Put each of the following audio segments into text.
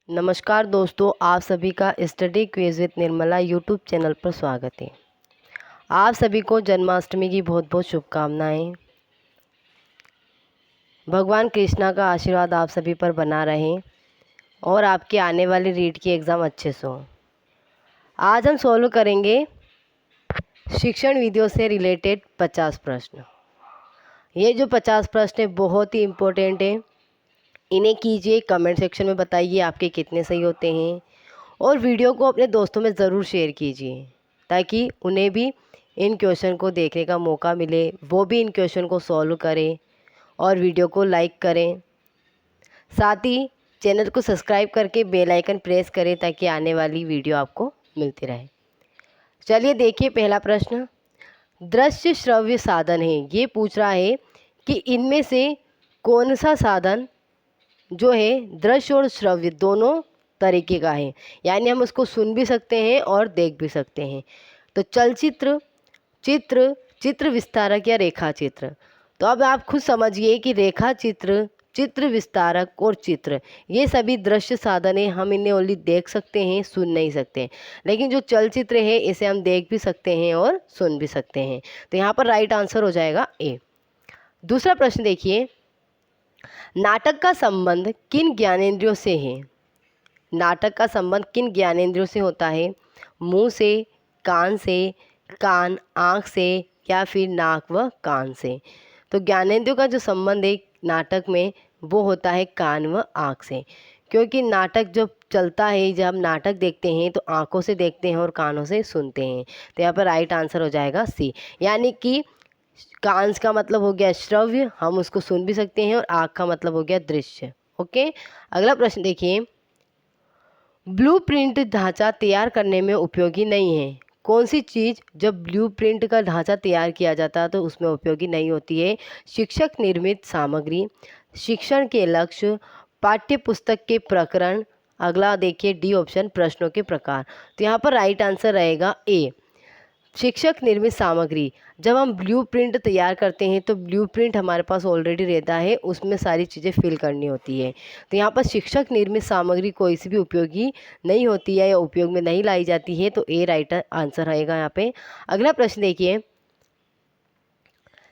नमस्कार दोस्तों, आप सभी का study quiz with Nirmala YouTube channel पर स्वागत है। आप सभी को जन्माष्टमी की बहुत बहुत शुभकामनाएं। भगवान कृष्णा का आशीर्वाद आप सभी पर बना रहे और आपके आने वाले रीट की एग्ज़ाम अच्छे से हो। आज हम सॉल्व करेंगे शिक्षण विधियों से रिलेटेड 50 प्रश्न। ये जो 50 प्रश्न है बहुत ही इम्पोर्टेंट है। इन्हें कीजिए, कमेंट सेक्शन में बताइए आपके कितने सही होते हैं और वीडियो को अपने दोस्तों में ज़रूर शेयर कीजिए ताकि उन्हें भी इन क्वेश्चन को देखने का मौका मिले, वो भी इन क्वेश्चन को सॉल्व करें और वीडियो को लाइक करें। साथ ही चैनल को सब्सक्राइब करके बेल आइकन प्रेस करें ताकि आने वाली वीडियो आपको मिलती रहे। चलिए देखिए, पहला प्रश्न दृश्य श्रव्य साधन है। ये पूछ रहा है कि इनमें से कौन सा साधन जो है दृश्य और श्रव्य दोनों तरीके का है, यानी हम उसको सुन भी सकते हैं और देख भी सकते हैं। तो चलचित्र, चित्र, चित्र विस्तारक या रेखा चित्र। तो अब आप खुद समझिए कि रेखा चित्र, चित्र विस्तारक और चित्र ये सभी दृश्य साधन है। हम इन्हें ओनली देख सकते हैं, सुन नहीं सकते। लेकिन जो चलचित्र है इसे हम देख भी सकते हैं और सुन भी सकते हैं। तो यहाँ पर राइट आंसर हो जाएगा ए। दूसरा प्रश्न देखिए, नाटक का संबंध किन ज्ञानेंद्रियों से है? नाटक का संबंध किन ज्ञानेंद्रियों से होता है? मुंह से, कान से, कान आँख से या फिर नाक व कान से? तो ज्ञानेंद्रियों का जो संबंध है नाटक में वो होता है कान व आँख से, क्योंकि नाटक जब चलता है, जब हम नाटक देखते हैं तो आँखों से देखते हैं और कानों से सुनते हैं। तो यहाँ पर राइट आंसर हो जाएगा सी, यानी कि कान का मतलब हो गया श्रव्य, हम उसको सुन भी सकते हैं, और आँख का मतलब हो गया दृश्य। ओके, अगला प्रश्न देखिए, ब्लूप्रिंट ढांचा तैयार करने में उपयोगी नहीं है। कौन सी चीज़ जब ब्लूप्रिंट का ढांचा तैयार किया जाता है तो उसमें उपयोगी नहीं होती है? शिक्षक निर्मित सामग्री, शिक्षण के लक्ष्य, पाठ्य पुस्तक के प्रकरण। अगला देखिए डी ऑप्शन, प्रश्नों के प्रकार। तो यहाँ पर राइट आंसर रहेगा ए, शिक्षक निर्मित सामग्री। जब हम ब्लूप्रिंट तैयार करते हैं तो ब्लूप्रिंट हमारे पास ऑलरेडी रहता है, उसमें सारी चीज़ें फिल करनी होती है। तो यहाँ पर शिक्षक निर्मित सामग्री कोई सी भी उपयोगी नहीं होती है या उपयोग में नहीं लाई जाती है। तो ए राइट आंसर रहेगा यहाँ पे। अगला प्रश्न देखिए,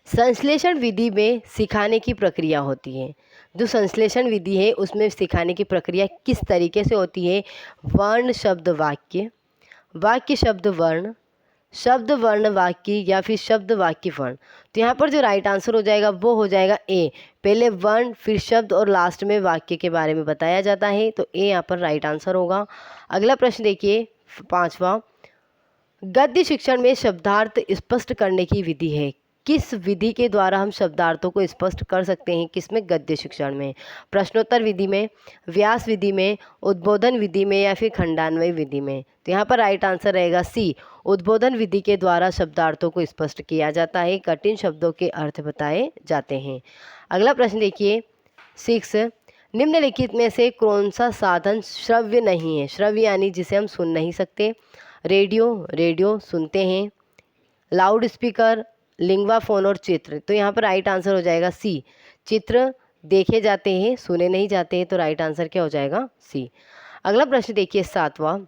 संश्लेषण विधि में सिखाने की प्रक्रिया होती है। जो संश्लेषण विधि है उसमें सिखाने की प्रक्रिया किस तरीके से होती है? वर्ण शब्द वाक्य, वाक्य शब्द वर्ण, शब्द वर्ण वाक्य या फिर शब्द वाक्य वर्ण। तो यहाँ पर जो राइट आंसर हो जाएगा वो हो जाएगा ए, पहले वर्ण फिर शब्द और लास्ट में वाक्य के बारे में बताया जाता है। तो ए यहाँ पर राइट आंसर होगा। अगला प्रश्न देखिए, पांचवा, गद्य शिक्षण में शब्दार्थ स्पष्ट करने की विधि है। किस विधि के द्वारा हम शब्दार्थों को स्पष्ट कर सकते हैं? किसमें? गद्य शिक्षण में। प्रश्नोत्तर विधि में, व्यास विधि में, उद्बोधन विधि में या फिर खंडान्वय विधि में? तो यहाँ पर राइट आंसर रहेगा सी, उद्बोधन विधि के द्वारा शब्दार्थों को स्पष्ट किया जाता है, कठिन शब्दों के अर्थ बताए जाते हैं। अगला प्रश्न देखिए 6, निम्नलिखित में से कौन सा साधन श्रव्य नहीं है? श्रव्य यानी जिसे हम सुन नहीं सकते। रेडियो, रेडियो सुनते हैं, लाउड स्पीकर, लिंगवा फोन और चित्र। तो यहाँ पर राइट आंसर हो जाएगा सी, चित्र देखे जाते हैं, सुने नहीं जाते हैं। तो राइट आंसर क्या हो जाएगा? सी। अगला प्रश्न देखिए 7वां,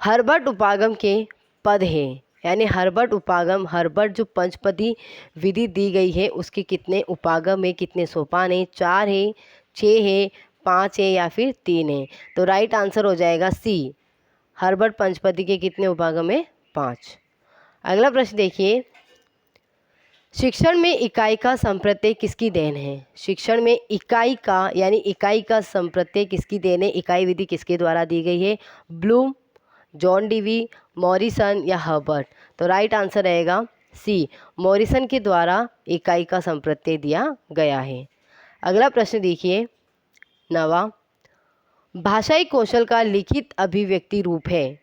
हर्बट उपागम के पद है, यानी हर्बट उपागम, हर्बट जो पंचपदी विधि दी गई है उसके कितने उपागम है, कितने सोपान है? 4 है, 6 है, 5 है या फिर 3 है? तो राइट आंसर हो जाएगा सी, हर्बट पंचपदी के कितने उपागम है? 5। अगला प्रश्न देखिए, शिक्षण में इकाई का संप्रत्यय किसकी देन है? शिक्षण में इकाई का यानी इकाई का संप्रत्यय किसकी देन है? इकाई विधि किसके द्वारा दी गई है? ब्लूम, जॉन डीवी, मॉरिसन या हर्बर्ट? तो राइट आंसर रहेगा सी, मॉरिसन के द्वारा इकाई का संप्रत्यय दिया गया है। अगला प्रश्न देखिए 9वां, भाषाई कौशल का लिखित अभिव्यक्ति रूप है।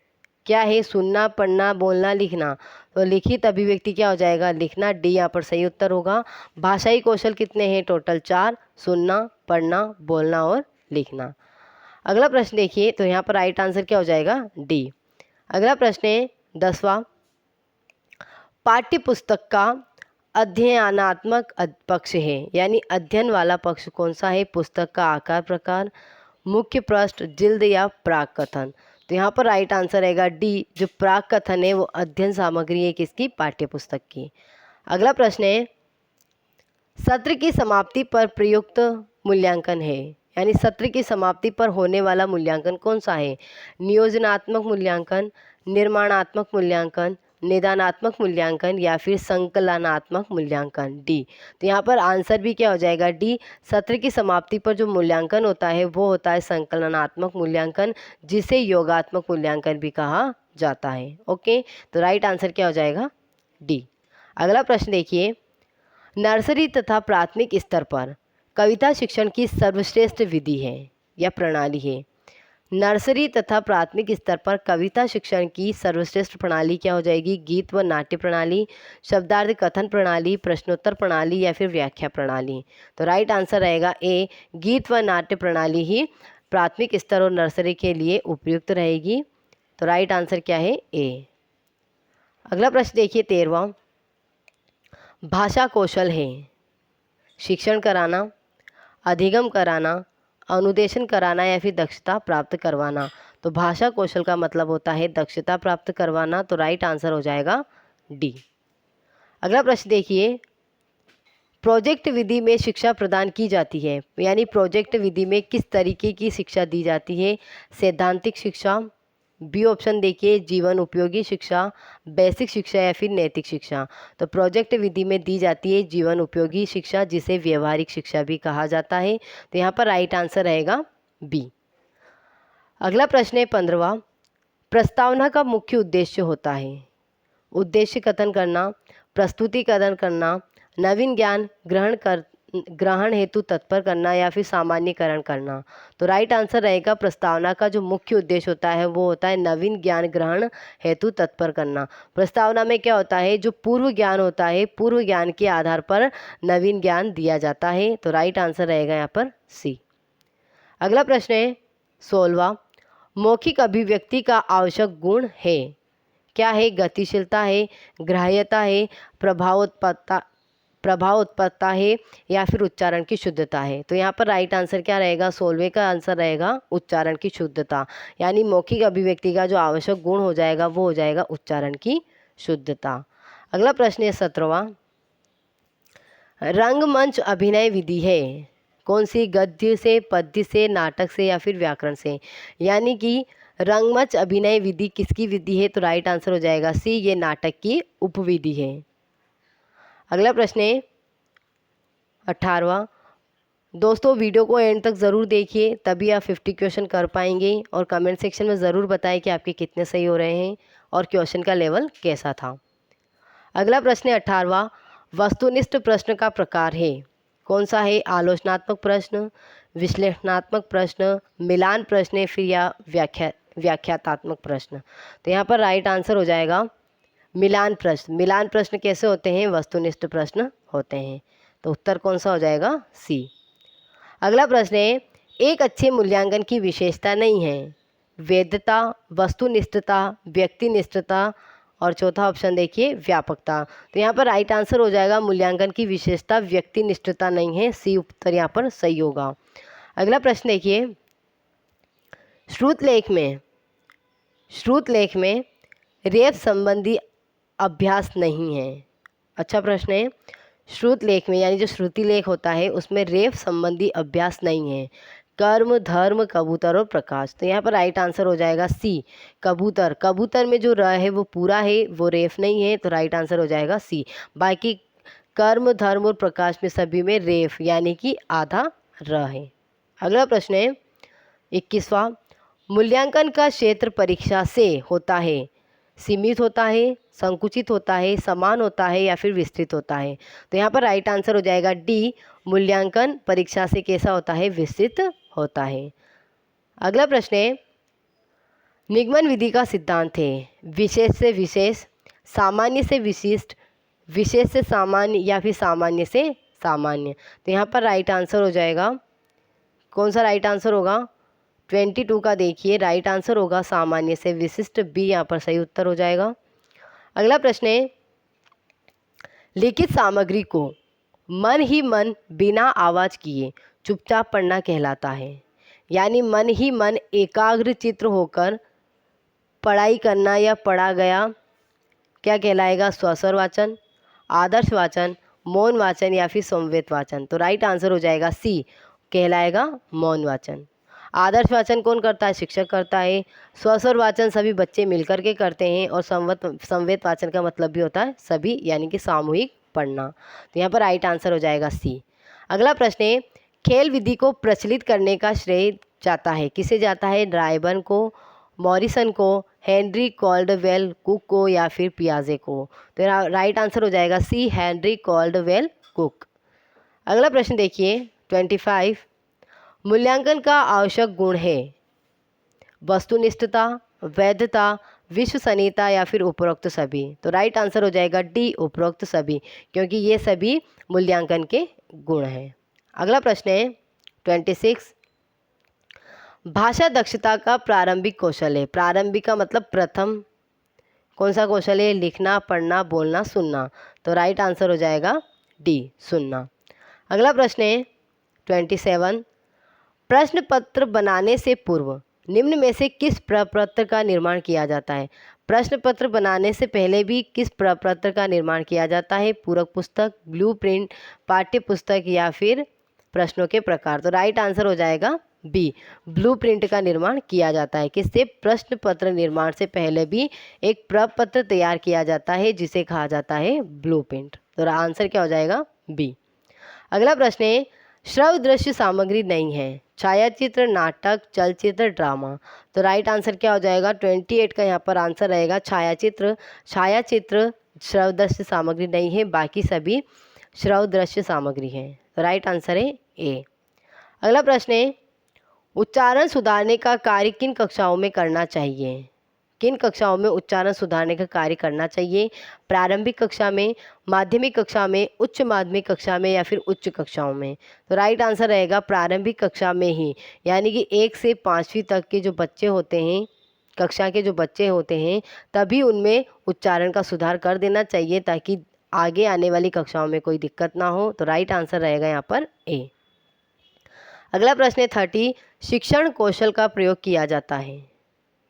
क्या है? सुनना, पढ़ना, बोलना, लिखना। तो लिखित अभिव्यक्ति क्या हो जाएगा? लिखना। डी यहाँ पर सही उत्तर होगा। भाषाई कौशल कितने हैं? टोटल 4, सुनना, पढ़ना, बोलना और लिखना। अगला प्रश्न देखिए, तो यहाँ पर राइट आंसर क्या हो जाएगा? डी। अगला प्रश्न है 10वां, पाठ्य पुस्तक का अध्ययनात्मक पक्ष है, यानी अध्ययन वाला पक्ष कौन सा है? पुस्तक का आकार प्रकार, मुख्य पृष्ठ, जिल्द या प्राक कथन। तो यहाँ पर राइट आंसर रहेगा डी, जो प्राक कथन है वो अध्ययन सामग्री है किसकी, पाठ्य पुस्तक की। अगला प्रश्न है, सत्र की समाप्ति पर प्रयुक्त मूल्यांकन है, यानी सत्र की समाप्ति पर होने वाला मूल्यांकन कौन सा है? नियोजनात्मक मूल्यांकन, निर्माणात्मक मूल्यांकन, निदानात्मक मूल्यांकन या फिर संकलनात्मक मूल्यांकन, डी। तो यहाँ पर आंसर भी क्या हो जाएगा, डी। सत्र की समाप्ति पर जो मूल्यांकन होता है वो होता है संकलनात्मक मूल्यांकन, जिसे योगात्मक मूल्यांकन भी कहा जाता है। ओके, तो राइट आंसर क्या हो जाएगा, डी। अगला प्रश्न देखिए, नर्सरी तथा प्राथमिक स्तर पर कविता शिक्षण की सर्वश्रेष्ठ विधि है या प्रणाली है। नर्सरी तथा प्राथमिक स्तर पर कविता शिक्षण की सर्वश्रेष्ठ प्रणाली क्या हो जाएगी, गीत व नाट्य प्रणाली, शब्दार्थ कथन प्रणाली, प्रश्नोत्तर प्रणाली या फिर व्याख्या प्रणाली। तो राइट आंसर रहेगा ए, गीत व नाट्य प्रणाली ही प्राथमिक स्तर और नर्सरी के लिए उपयुक्त रहेगी। तो राइट आंसर क्या है, ए। अगला प्रश्न देखिए 13वां, भाषा कौशल है शिक्षण कराना, अधिगम कराना, अनुदेशन कराना या फिर दक्षता प्राप्त करवाना। तो भाषा कौशल का मतलब होता है दक्षता प्राप्त करवाना। तो राइट आंसर हो जाएगा डी। अगला प्रश्न देखिए, प्रोजेक्ट विधि में शिक्षा प्रदान की जाती है, यानी प्रोजेक्ट विधि में किस तरीके की शिक्षा दी जाती है? सैद्धांतिक शिक्षा, बी ऑप्शन देखिए जीवन उपयोगी शिक्षा, बेसिक शिक्षा या फिर नैतिक शिक्षा। तो प्रोजेक्ट विधि में दी जाती है जीवन उपयोगी शिक्षा, जिसे व्यवहारिक शिक्षा भी कहा जाता है। तो यहाँ पर राइट आंसर रहेगा बी। अगला प्रश्न है 15वां, प्रस्तावना का मुख्य उद्देश्य होता है, उद्देश्य कथन करना, प्रस्तुतिकरण करना, नवीन ज्ञान ग्रहण हेतु तत्पर करना या फिर सामान्यकरण करना। तो राइट आंसर रहेगा, प्रस्तावना का जो मुख्य उद्देश्य होता है वो होता है नवीन ज्ञान ग्रहण हेतु तत्पर करना। प्रस्तावना में क्या होता है, जो पूर्व ज्ञान होता है, पूर्व ज्ञान के आधार पर नवीन ज्ञान दिया जाता है। तो राइट आंसर रहेगा यहाँ पर सी। अगला प्रश्न है 16वां, मौखिक अभिव्यक्ति का आवश्यक गुण है, क्या है? गतिशीलता है, ग्राह्यता है, प्रभाव उत्पत्ता है या फिर उच्चारण की शुद्धता है। तो यहाँ पर राइट आंसर क्या रहेगा, 16वें का आंसर रहेगा उच्चारण की शुद्धता, यानी मौखिक अभिव्यक्ति का जो आवश्यक गुण हो जाएगा वो हो जाएगा उच्चारण की शुद्धता। अगला प्रश्न है 17वां, रंगमंच अभिनय विधि है कौन सी? गद्य से, पद्य से, नाटक से या फिर व्याकरण से। यानी कि रंगमंच अभिनय विधि किसकी विधि है? तो राइट आंसर हो जाएगा सी, ये नाटक की उपविधि है। अगला प्रश्न है 18वां, दोस्तों वीडियो को एंड तक ज़रूर देखिए, तभी आप 50 क्वेश्चन कर पाएंगे और कमेंट सेक्शन में ज़रूर बताएं कि आपके कितने सही हो रहे हैं और क्वेश्चन का लेवल कैसा था। अगला प्रश्न है 18वां, वस्तुनिष्ठ प्रश्न का प्रकार है कौन सा है? आलोचनात्मक प्रश्न, विश्लेषणात्मक प्रश्न, मिलान प्रश्न फिर या व्याख्यात्मक प्रश्न। तो यहाँ पर राइट आंसर हो जाएगा मिलान प्रश्न। मिलान प्रश्न कैसे होते हैं? वस्तुनिष्ठ प्रश्न होते हैं। तो उत्तर कौन सा हो जाएगा? सी। अगला प्रश्न है, एक अच्छे मूल्यांकन की विशेषता नहीं है, वैधता, वस्तुनिष्ठता, व्यक्तिनिष्ठता और चौथा ऑप्शन देखिए व्यापकता। तो यहाँ पर राइट आंसर हो जाएगा मूल्यांकन की विशेषता व्यक्तिनिष्ठता नहीं है, सी उत्तर यहाँ पर सही होगा। अगला प्रश्न देखिए, श्रुत लेख में रेफ संबंधी अभ्यास नहीं है। अच्छा प्रश्न है, श्रुत लेख में यानी जो श्रुति लेख होता है उसमें रेफ संबंधी अभ्यास नहीं है, कर्म, धर्म, कबूतर और प्रकाश। तो यहाँ पर राइट आंसर हो जाएगा सी, कबूतर। कबूतर में जो र है वो पूरा है, वो रेफ नहीं है, तो राइट आंसर हो जाएगा सी। बाकी कर्म, धर्म और प्रकाश में सभी में रेफ यानी कि आधा र है। अगला प्रश्न है 21वां, मूल्यांकन का क्षेत्र परीक्षा से होता है, सीमित होता है, संकुचित होता है, समान होता है या फिर विस्तृत होता है। तो यहाँ पर राइट आंसर हो जाएगा डी, मूल्यांकन परीक्षा से कैसा होता है? विस्तृत होता है। अगला प्रश्न है, निगमन विधि का सिद्धांत है विशेष से विशेष, सामान्य से विशिष्ट, विशेष से सामान्य या फिर सामान्य से सामान्य। तो यहाँ पर राइट आंसर हो जाएगा कौन सा? राइट आंसर होगा 22 का देखिए, राइट आंसर होगा सामान्य से विशिष्ट, बी यहाँ पर सही उत्तर हो जाएगा। अगला प्रश्न है, लिखित सामग्री को मन ही मन बिना आवाज़ किए चुपचाप पढ़ना कहलाता है, यानी मन ही मन एकाग्र चित्र होकर पढ़ाई करना या पढ़ा गया क्या कहलाएगा? स्वस्वर वाचन, आदर्श वाचन, मौन वाचन या फिर समवेत वाचन। तो राइट आंसर हो जाएगा सी, कहलाएगा मौन वाचन। आदर्श वाचन कौन करता है? शिक्षक करता है। स्वस्वर वाचन सभी बच्चे मिलकर के करते हैं और समवेत वाचन का मतलब भी होता है सभी, यानी कि सामूहिक पढ़ना। तो यहाँ पर राइट आंसर हो जाएगा सी। अगला प्रश्न है, खेल विधि को प्रचलित करने का श्रेय जाता है, किसे जाता है? ड्राइबन को, मॉरिसन को, हेनरी कॉल्डवेल कुक को या फिर पियाजे को। तो राइट आंसर हो जाएगा सी, हेनरी कॉल्डवेल कुक। अगला प्रश्न देखिए 25, मूल्यांकन का आवश्यक गुण है वस्तुनिष्ठता, वैधता, विश्वसनीयता या फिर उपरोक्त सभी। तो राइट आंसर हो जाएगा डी, उपरोक्त सभी, क्योंकि ये सभी मूल्यांकन के गुण हैं। अगला प्रश्न है 26, भाषा दक्षता का प्रारंभिक कौशल है। प्रारंभिक का मतलब प्रथम कौन सा कौशल है? लिखना, पढ़ना, बोलना, सुनना। तो राइट आंसर हो जाएगा डी, सुनना। अगला प्रश्न है 27, प्रश्न पत्र बनाने से पूर्व निम्न में से किस प्रपत्र का निर्माण किया जाता है? प्रश्न पत्र बनाने से पहले भी किस प्रपत्र का निर्माण किया जाता है? पूरक पुस्तक, ब्लूप्रिंट, पाठ्य पुस्तक या फिर प्रश्नों के प्रकार। तो राइट आंसर हो जाएगा बी, ब्लूप्रिंट का निर्माण किया जाता है। किससे? प्रश्न पत्र निर्माण से पहले भी एक प्रपत्र तैयार किया जाता है जिसे कहा जाता है ब्लूप्रिंट। तो आंसर क्या हो जाएगा? बी। अगला प्रश्न है, श्रव्य दृश्य सामग्री नहीं है, छायाचित्र, नाटक, चलचित्र, ड्रामा। तो राइट आंसर क्या हो जाएगा? 28 का यहाँ पर आंसर रहेगा छायाचित्र। छायाचित्र श्रव्य दृश्य सामग्री नहीं है, बाकी सभी श्रव्य दृश्य सामग्री है। तो राइट आंसर है ए। अगला प्रश्न है, उच्चारण सुधारने का कार्य किन कक्षाओं में करना चाहिए? किन कक्षाओं में उच्चारण सुधारने का कार्य करना चाहिए? प्रारंभिक कक्षा में, माध्यमिक कक्षा में, उच्च माध्यमिक कक्षा में या फिर उच्च कक्षाओं में। तो राइट आंसर रहेगा प्रारंभिक कक्षा में ही, यानी कि 1 से 5वीं तक के जो बच्चे होते हैं, कक्षा के जो बच्चे होते हैं, तभी उनमें उच्चारण का सुधार कर देना चाहिए ताकि आगे आने वाली कक्षाओं में कोई दिक्कत ना हो। तो राइट आंसर रहेगा यहाँ पर ए। अगला प्रश्न है 30, शिक्षण कौशल का प्रयोग किया जाता है,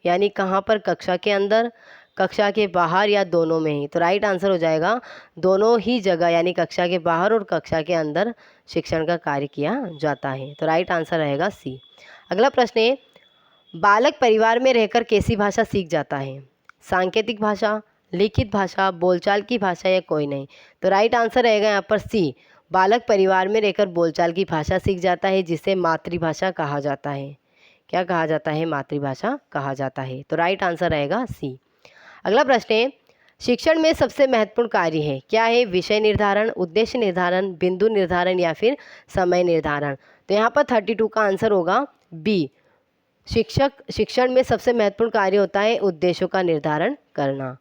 यानी कहाँ पर? कक्षा के अंदर, कक्षा के बाहर या दोनों में ही। तो राइट आंसर हो जाएगा दोनों ही जगह, यानी कक्षा के बाहर और कक्षा के अंदर शिक्षण का कार्य किया जाता है। तो राइट आंसर रहेगा सी। अगला प्रश्न है, बालक परिवार में रहकर कैसी भाषा सीख जाता है? सांकेतिक भाषा, लिखित भाषा, बोलचाल की भाषा या कोई नहीं। तो राइट आंसर रहेगा यहाँ पर सी, बालक परिवार में रहकर बोलचाल की भाषा सीख जाता है जिसे मातृभाषा कहा जाता है। क्या कहा जाता है? मातृभाषा कहा जाता है। तो राइट आंसर रहेगा सी। अगला प्रश्न है, शिक्षण में सबसे महत्वपूर्ण कार्य है, क्या है? विषय निर्धारण, उद्देश्य निर्धारण, बिंदु निर्धारण या फिर समय निर्धारण। तो यहाँ पर 32 का आंसर होगा बी, शिक्षण में सबसे महत्वपूर्ण कार्य होता है उद्देश्यों का निर्धारण करना।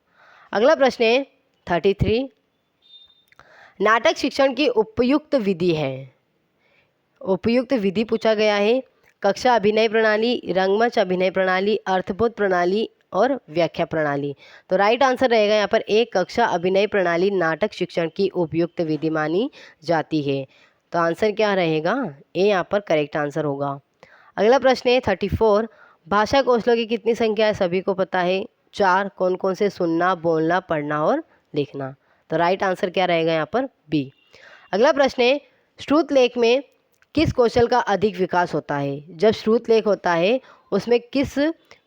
अगला प्रश्न है 33, नाटक शिक्षण की उपयुक्त विधि है। उपयुक्त विधि पूछा गया है, कक्षा अभिनय प्रणाली, रंगमंच अभिनय प्रणाली, अर्थबोध प्रणाली और व्याख्या प्रणाली। तो राइट आंसर रहेगा यहाँ पर एक, कक्षा अभिनय प्रणाली नाटक शिक्षण की उपयुक्त विधि मानी जाती है। तो आंसर क्या रहेगा? ए यहाँ पर करेक्ट आंसर होगा। अगला प्रश्न है 34, भाषा कौशलों की कितनी संख्या है? सभी को पता है 4। कौन कौन से? सुनना, बोलना, पढ़ना और लिखना। तो राइट आंसर क्या रहेगा यहाँ पर? बी। अगला प्रश्न है, श्रुत लेख में किस कौशल का अधिक विकास होता है? जब श्रुत लेख होता है उसमें किस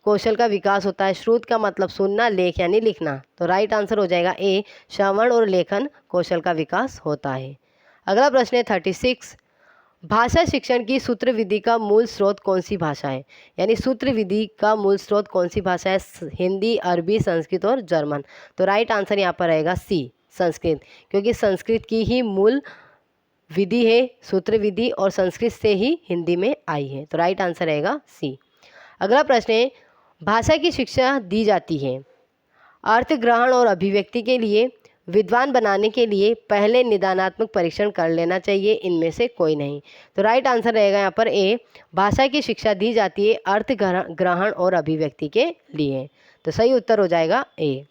कौशल का विकास होता है? श्रुत का मतलब सुनना, लेख यानी लिखना। तो राइट आंसर हो जाएगा ए, श्रवण और लेखन कौशल का विकास होता है। अगला प्रश्न है 36, भाषा शिक्षण की सूत्र विधि का मूल स्रोत कौन सी भाषा है? यानी सूत्र विधि का मूल स्रोत कौन सी भाषा है? हिंदी, अरबी, संस्कृत और जर्मन। तो राइट आंसर यहाँ पर रहेगा सी, संस्कृत, क्योंकि संस्कृत की ही मूल विधि है सूत्र विधि और संस्कृत से ही हिंदी में आई है। तो राइट आंसर रहेगा सी। अगला प्रश्न है, भाषा की शिक्षा दी जाती है अर्थ ग्रहण और अभिव्यक्ति के लिए, विद्वान बनाने के लिए, पहले निदानात्मक परीक्षण कर लेना चाहिए, इनमें से कोई नहीं। तो राइट आंसर रहेगा यहाँ पर ए, भाषा की शिक्षा दी जाती है अर्थ ग्रहण और अभिव्यक्ति के लिए। तो सही उत्तर हो जाएगा ए।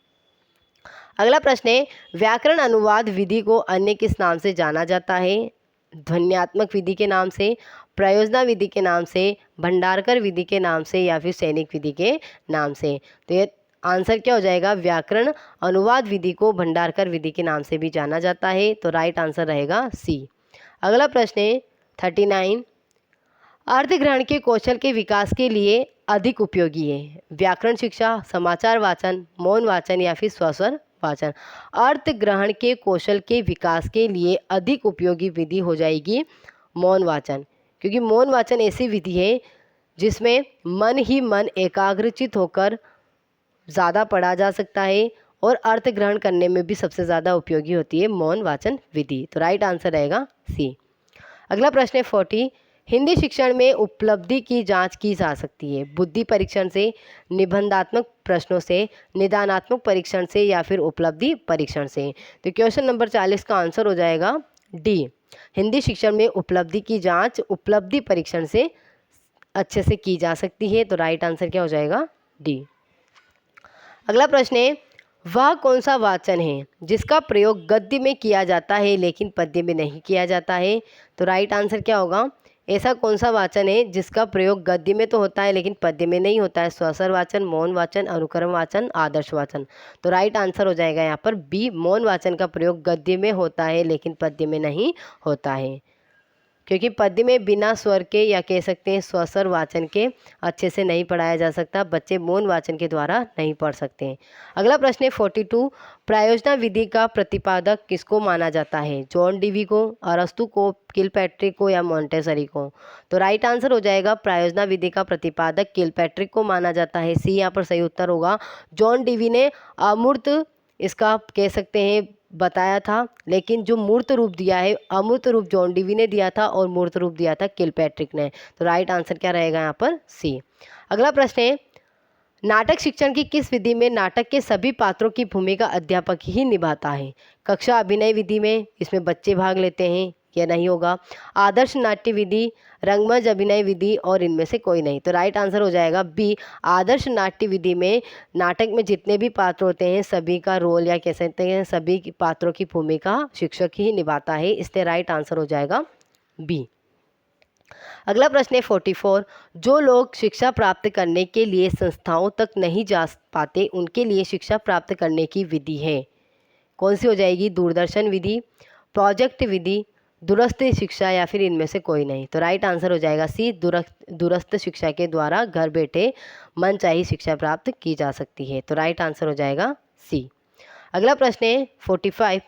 अगला प्रश्न है, व्याकरण अनुवाद विधि को अन्य किस नाम से जाना जाता है? ध्वन्यात्मक विधि के नाम से, प्रयोजना विधि के नाम से, भंडारकर विधि के नाम से या फिर सैनिक विधि के नाम से। तो ये आंसर क्या हो जाएगा, व्याकरण अनुवाद विधि को भंडारकर विधि के नाम से भी जाना जाता है। तो राइट आंसर रहेगा सी। अगला प्रश्न है 39, अर्थ ग्रहण के कौशल के विकास के लिए अधिक उपयोगी है, व्याकरण शिक्षा, समाचार वाचन, मौन वाचन या फिर स्वस्वर वाचन। अर्थ ग्रहण के कौशल के विकास के लिए अधिक उपयोगी विधि हो जाएगी मौन वाचन, क्योंकि मौन वाचन ऐसी विधि है जिसमें मन ही मन एकाग्रचित होकर ज़्यादा पढ़ा जा सकता है और अर्थ ग्रहण करने में भी सबसे ज़्यादा उपयोगी होती है मौन वाचन विधि। तो राइट आंसर रहेगा सी। अगला प्रश्न है 40, हिंदी शिक्षण में उपलब्धि की जांच की जा सकती है, बुद्धि परीक्षण से, निबंधात्मक प्रश्नों से, निदानात्मक परीक्षण से या फिर उपलब्धि परीक्षण से। तो क्वेश्चन नंबर 40 का आंसर हो जाएगा डी, हिंदी शिक्षण में उपलब्धि की जांच उपलब्धि परीक्षण से अच्छे से की जा सकती है। तो राइट आंसर क्या हो जाएगा, डी। अगला प्रश्न है, वह कौन सा वाचन है जिसका प्रयोग गद्य में किया जाता है लेकिन पद्य में नहीं किया जाता है। तो राइट आंसर क्या होगा, ऐसा कौन सा वाचन है जिसका प्रयोग गद्य में तो होता है लेकिन पद्य में नहीं होता है। स्वस्वर वाचन, मौन वाचन, अनुक्रम वाचन, आदर्श वाचन। तो राइट आंसर हो जाएगा यहाँ पर बी, मौन वाचन का प्रयोग गद्य में होता है लेकिन पद्य में नहीं होता है, क्योंकि पद्य में बिना स्वर के या कह सकते हैं स्वस्वर वाचन के अच्छे से नहीं पढ़ाया जा सकता, बच्चे मौन वाचन के द्वारा नहीं पढ़ सकते हैं। अगला प्रश्न है 42, प्रायोजना विधि का प्रतिपादक किसको माना जाता है, जॉन डीवी को, अरस्तु को, किलपैट्रिक को या मॉन्टेसरी को। तो राइट आंसर हो जाएगा प्रायोजना विधि का प्रतिपादक किलपैट्रिक को माना जाता है, सी यहाँ पर सही उत्तर होगा। जॉन डीवी ने अमूर्त इसका कह सकते हैं बताया था, लेकिन जो मूर्त रूप दिया है अमूर्त रूप जॉन डीवी ने दिया था और मूर्त रूप दिया था किलपैट्रिक ने। तो राइट आंसर क्या रहेगा यहाँ पर, सी। अगला प्रश्न है, नाटक शिक्षण की किस विधि में नाटक के सभी पात्रों की भूमिका अध्यापक ही निभाता है, कक्षा अभिनय विधि में, इसमें बच्चे भाग लेते हैं, यह नहीं होगा, आदर्श नाट्य विधि, रंगमंच अभिनय विधि और इनमें से कोई नहीं। तो राइट आंसर हो जाएगा बी, आदर्श नाट्य विधि में नाटक में जितने भी पात्र होते हैं सभी का रोल या कह सकते हैं सभी पात्रों की भूमिका शिक्षक ही निभाता है, इसलिए राइट आंसर हो जाएगा बी। अगला प्रश्न है 44, जो लोग शिक्षा प्राप्त करने के लिए संस्थाओं तक नहीं जा पाते उनके लिए शिक्षा प्राप्त करने की विधि है, कौन सी हो जाएगी, दूरदर्शन विधि, प्रोजेक्ट विधि, दूरस्थ शिक्षा या फिर इनमें से कोई नहीं। तो राइट आंसर हो जाएगा सी, दूरस्थ शिक्षा के द्वारा घर बैठे मनचाही शिक्षा प्राप्त की जा सकती है। तो राइट आंसर हो जाएगा सी। अगला प्रश्न है 45,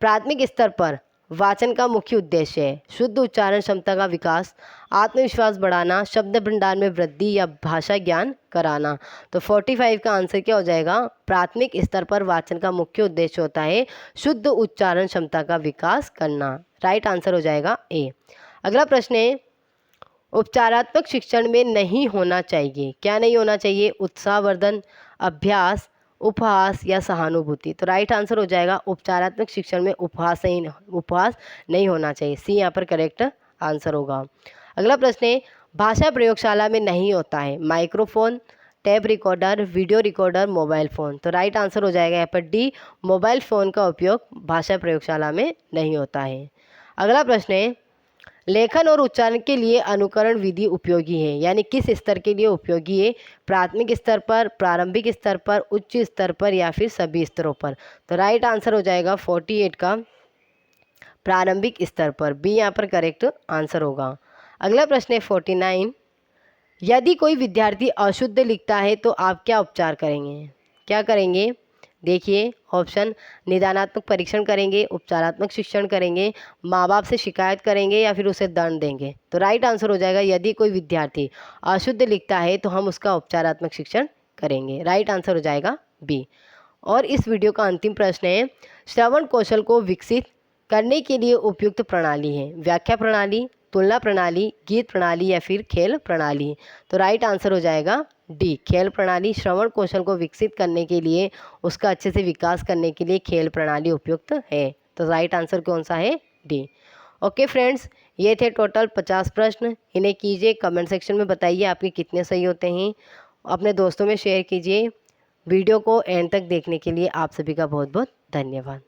प्राथमिक स्तर पर वाचन का मुख्य उद्देश्य है शुद्ध उच्चारण क्षमता का विकास, आत्मविश्वास बढ़ाना, शब्द भंडार में वृद्धि या भाषा ज्ञान कराना। तो 45 का आंसर क्या हो जाएगा, प्राथमिक स्तर पर वाचन का मुख्य उद्देश्य होता है शुद्ध उच्चारण क्षमता का विकास करना। राइट आंसर हो जाएगा ए। अगला प्रश्न है, उपचारात्मक शिक्षण में नहीं होना चाहिए, क्या नहीं होना चाहिए, उत्साहवर्धन, अभ्यास, उपहास या सहानुभूति। तो राइट आंसर हो जाएगा उपचारात्मक शिक्षण में उपहास नहीं होना चाहिए, सी यहाँ पर करेक्ट आंसर होगा। अगला प्रश्न है, भाषा प्रयोगशाला में नहीं होता है, microphone, tap recorder, video recorder, mobile phone. तो राइट आंसर हो जाएगा यहाँ पर डी, मोबाइल फ़ोन का उपयोग भाषा प्रयोगशाला में नहीं होता है। अगला प्रश्न है, लेखन और उच्चारण के लिए अनुकरण विधि उपयोगी है, यानी किस स्तर के लिए उपयोगी है, प्राथमिक स्तर पर, प्रारंभिक स्तर पर, उच्च स्तर पर या फिर सभी स्तरों पर। तो राइट आंसर हो जाएगा 48 का प्रारंभिक स्तर पर, बी यहाँ पर करेक्ट आंसर होगा। अगला प्रश्न है 49, यदि कोई विद्यार्थी अशुद्ध लिखता है तो आप क्या उपचार करेंगे, क्या करेंगे, देखिए ऑप्शन, निदानात्मक परीक्षण करेंगे, उपचारात्मक शिक्षण करेंगे, माँ बाप से शिकायत करेंगे या फिर उसे दंड देंगे। तो राइट आंसर हो जाएगा यदि कोई विद्यार्थी अशुद्ध लिखता है तो हम उसका उपचारात्मक शिक्षण करेंगे, राइट आंसर हो जाएगा बी। और इस वीडियो का अंतिम प्रश्न है, श्रवण कौशल को विकसित करने के लिए उपयुक्त प्रणाली है, व्याख्या प्रणाली, तुलना प्रणाली, गीत प्रणाली या फिर खेल प्रणाली। तो राइट आंसर हो जाएगा डी, खेल प्रणाली। श्रवण कौशल को विकसित करने के लिए, उसका अच्छे से विकास करने के लिए खेल प्रणाली उपयुक्त है। तो राइट आंसर कौन सा है, डी। ओके फ्रेंड्स, ये थे टोटल 50 प्रश्न, इन्हें कीजिए, कमेंट सेक्शन में बताइए आपके कितने सही होते हैं, अपने दोस्तों में शेयर कीजिए। वीडियो को एंड तक देखने के लिए आप सभी का बहुत बहुत धन्यवाद।